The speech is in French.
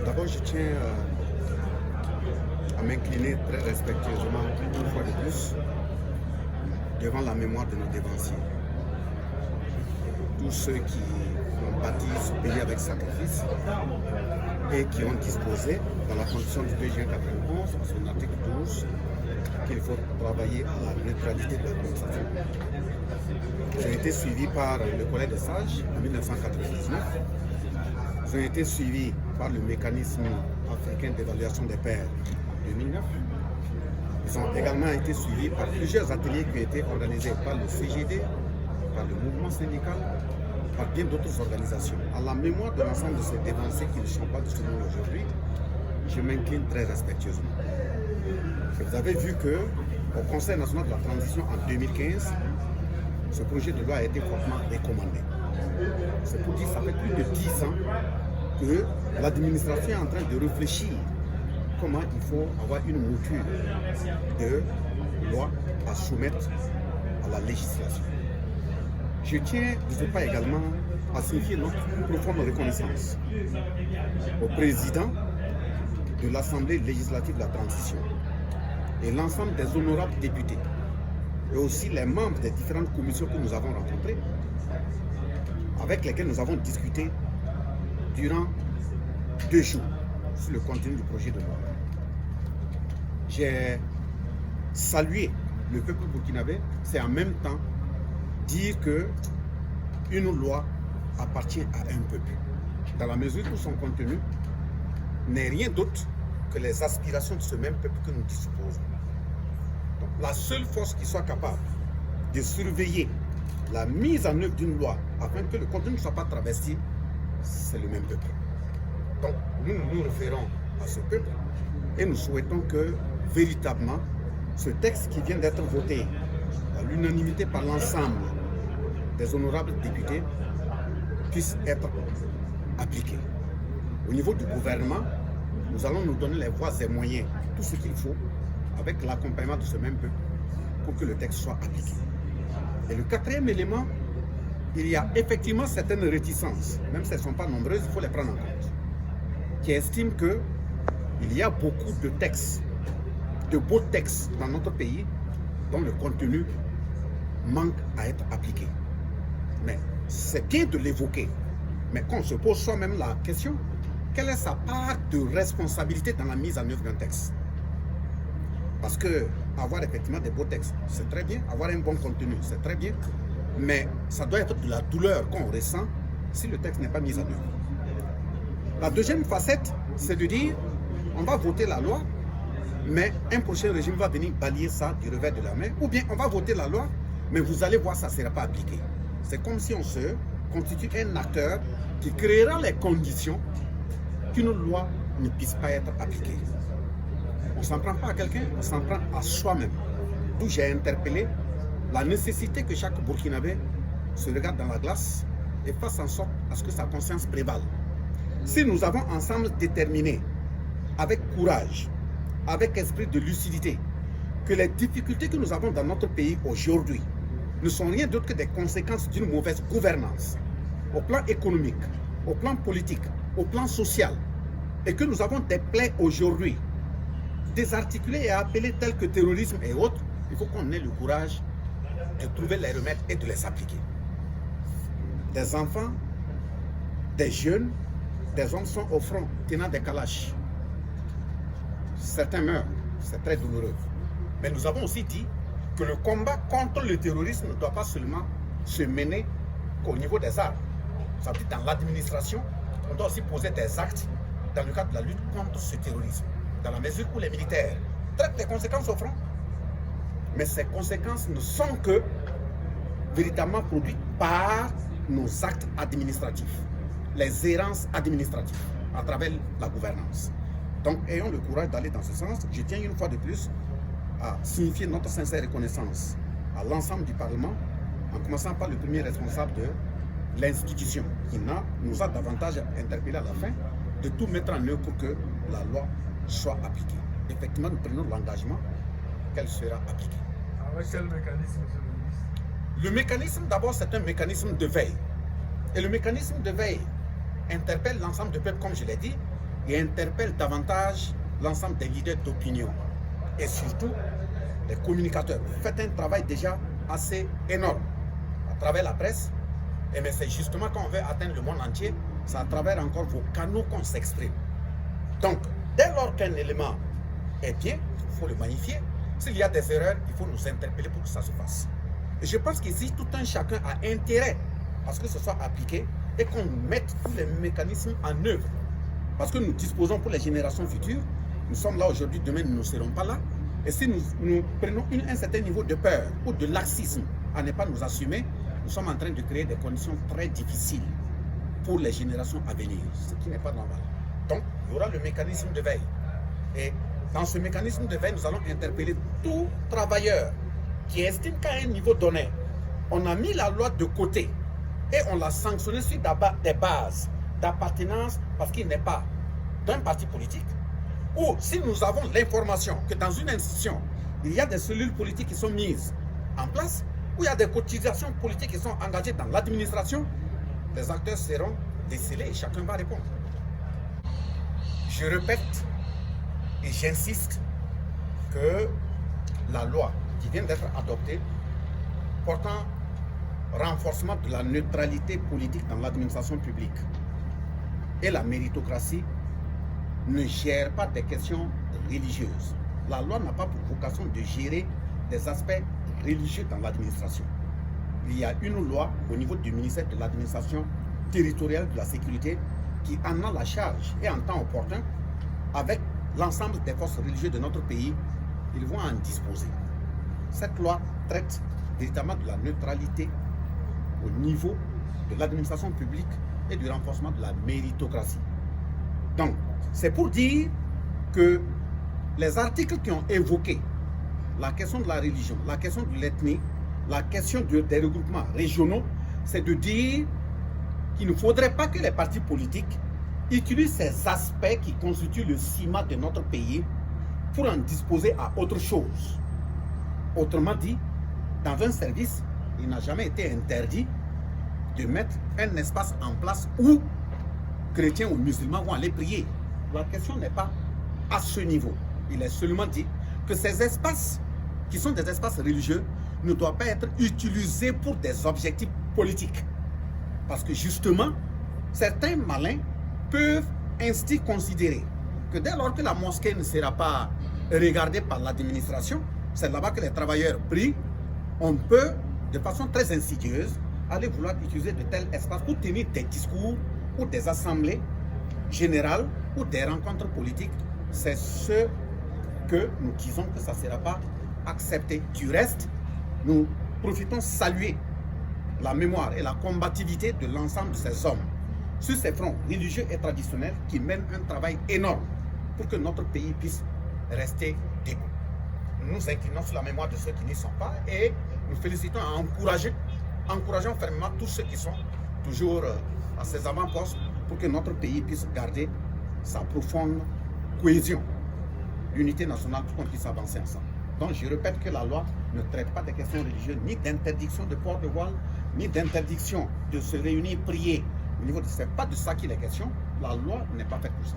D'abord, je tiens à m'incliner très respectueusement, une fois de plus, devant la mémoire de nos dévanciers. Tous ceux qui ont bâti ce pays avec sacrifice et qui ont disposé, dans la condition du 2 juin 91, son article 12, qu'il faut travailler à la neutralité de la conversation. J'ai été suivi par le Collège des Sages en 1999. J'ai été suivi par le mécanisme africain d'évaluation des pairs en 2009. Ils ont également été suivis par plusieurs ateliers qui ont été organisés par le CGD, par le mouvement syndical, par bien d'autres organisations. À la mémoire de l'ensemble de ces dévancés qui ne sont pas de ce monde aujourd'hui, je m'incline très respectueusement. Et vous avez vu qu'au Conseil national de la transition en 2015, ce projet de loi a été fortement recommandé. C'est pour dire que ça fait plus de 10 ans que l'administration est en train de réfléchir comment il faut avoir une mouture de loi à soumettre à la législation. Je tiens de ce pas également à signifier notre profonde reconnaissance au président de l'Assemblée législative de la transition et l'ensemble des honorables députés et aussi les membres des différentes commissions que nous avons rencontrées, avec lesquelles nous avons discuté durant 2 jours sur le contenu du projet de loi. J'ai salué le peuple burkinabé, c'est en même temps dire que une loi appartient à un peuple, dans la mesure où son contenu n'est rien d'autre que les aspirations de ce même peuple que nous disposons. Donc, la seule force qui soit capable de surveiller la mise en œuvre d'une loi afin que le contenu ne soit pas travesti, c'est le même peuple. Donc nous nous référons à ce peuple et nous souhaitons que véritablement ce texte qui vient d'être voté à l'unanimité par l'ensemble des honorables députés puisse être appliqué. Au niveau du gouvernement, nous allons nous donner les voies et moyens, tout ce qu'il faut, avec l'accompagnement de ce même peuple, pour que le texte soit appliqué. Et le 4e élément, il y a effectivement certaines réticences, même si elles ne sont pas nombreuses, il faut les prendre en compte, qui estiment qu'il y a beaucoup de textes, de beaux textes dans notre pays, dont le contenu manque à être appliqué. Mais c'est bien de l'évoquer, mais qu'on se pose soi-même la question, quelle est sa part de responsabilité dans la mise en œuvre d'un texte? Parce que avoir effectivement des beaux textes, c'est très bien. Avoir un bon contenu, c'est très bien. Mais ça doit être de la douleur qu'on ressent si le texte n'est pas mis en œuvre. La deuxième facette, c'est de dire, on va voter la loi, mais un prochain régime va venir balayer ça du revers de la main. Ou bien on va voter la loi, mais vous allez voir, ça ne sera pas appliqué. C'est comme si on se constitue un acteur qui créera les conditions qu'une loi ne puisse pas être appliquée. On ne s'en prend pas à quelqu'un, on s'en prend à soi-même. D'où j'ai interpellé la nécessité que chaque Burkinabé se regarde dans la glace et fasse en sorte à ce que sa conscience prévale. Si nous avons ensemble déterminé, avec courage, avec esprit de lucidité, que les difficultés que nous avons dans notre pays aujourd'hui ne sont rien d'autre que des conséquences d'une mauvaise gouvernance, au plan économique, au plan politique, au plan social, et que nous avons des plaies aujourd'hui, désarticulés et appelés tels que terrorisme et autres, il faut qu'on ait le courage de trouver les remèdes et de les appliquer. Des enfants, des jeunes, des hommes sont au front, tenant des kalash. Certains meurent, c'est très douloureux. Mais nous avons aussi dit que le combat contre le terrorisme ne doit pas seulement se mener qu'au niveau des armes. Ça veut dire dans l'administration, on doit aussi poser des actes dans le cadre de la lutte contre ce terrorisme. Dans la mesure où les militaires traitent les conséquences au front. Mais ces conséquences ne sont que véritablement produites par nos actes administratifs, les errances administratives à travers la gouvernance. Donc ayons le courage d'aller dans ce sens. Je tiens une fois de plus à signifier notre sincère reconnaissance à l'ensemble du Parlement, en commençant par le premier responsable de l'institution qui nous a davantage interpellé à la fin de tout mettre en œuvre pour que la loi soit appliquée. Effectivement, nous prenons l'engagement qu'elle sera appliquée. Avec quel mécanisme, monsieur le ministre? Le mécanisme, d'abord, c'est un mécanisme de veille. Et le mécanisme de veille interpelle l'ensemble du peuple, comme je l'ai dit, et interpelle davantage l'ensemble des leaders d'opinion. Et surtout, les communicateurs. Vous faites un travail déjà assez énorme à travers la presse. Et mais c'est justement quand on veut atteindre le monde entier, c'est à travers encore vos canaux qu'on s'exprime. Donc, dès lors qu'un élément est bien, il faut le magnifier. S'il y a des erreurs, il faut nous interpeller pour que ça se fasse. Et je pense qu'ici, tout un chacun a intérêt à ce que ce soit appliqué et qu'on mette tous les mécanismes en œuvre. Parce que nous disposons pour les générations futures. Nous sommes là aujourd'hui, demain nous ne serons pas là. Et si nous prenons un certain niveau de peur ou de laxisme à ne pas nous assumer, nous sommes en train de créer des conditions très difficiles pour les générations à venir, ce qui n'est pas normal. Donc, il y aura le mécanisme de veille. Et dans ce mécanisme de veille, nous allons interpeller tout travailleur qui estime qu'à un niveau donné, on a mis la loi de côté et on l'a sanctionné sur des bases d'appartenance parce qu'il n'est pas d'un parti politique. Ou si nous avons l'information que dans une institution, il y a des cellules politiques qui sont mises en place, où il y a des cotisations politiques qui sont engagées dans l'administration, les acteurs seront décelés et chacun va répondre. Je répète et j'insiste que la loi qui vient d'être adoptée portant renforcement de la neutralité politique dans l'administration publique et la méritocratie ne gère pas des questions religieuses. La loi n'a pas pour vocation de gérer des aspects religieux dans l'administration. Il y a une loi au niveau du ministère de l'administration territoriale de la sécurité qui en a la charge et en temps opportun, avec l'ensemble des forces religieuses de notre pays, ils vont en disposer. Cette loi traite véritablement de la neutralité au niveau de l'administration publique et du renforcement de la méritocratie. Donc, c'est pour dire que les articles qui ont évoqué la question de la religion, la question de l'ethnie, la question des regroupements régionaux, c'est de dire qu'il ne faudrait pas que les partis politiques utilisent ces aspects qui constituent le ciment de notre pays pour en disposer à autre chose. Autrement dit, dans un service, il n'a jamais été interdit de mettre un espace en place où chrétiens ou musulmans vont aller prier. La question n'est pas à ce niveau. Il est seulement dit que ces espaces, qui sont des espaces religieux, ne doivent pas être utilisés pour des objectifs politiques. Parce que justement, certains malins peuvent ainsi considérer que dès lors que la mosquée ne sera pas regardée par l'administration, c'est là-bas que les travailleurs prient, on peut, de façon très insidieuse, aller vouloir utiliser de tels espaces pour tenir des discours ou des assemblées générales ou des rencontres politiques. C'est ce que nous disons que ça ne sera pas accepté. Du reste, nous profitons saluer la mémoire et la combativité de l'ensemble de ces hommes sur ces fronts religieux et traditionnels qui mènent un travail énorme pour que notre pays puisse rester debout. Nous nous inclinons sur la mémoire de ceux qui n'y sont pas et nous félicitons et encourageons fermement tous ceux qui sont toujours à ces avant-postes pour que notre pays puisse garder sa profonde cohésion, l'unité nationale pour qu'on puisse avancer ensemble. Donc je répète que la loi ne traite pas des questions religieuses, ni d'interdiction de port de voile, ni d'interdiction de se réunir, prier. Au niveau de ce n'est pas de ça qu'il est question. La loi n'est pas faite pour ça.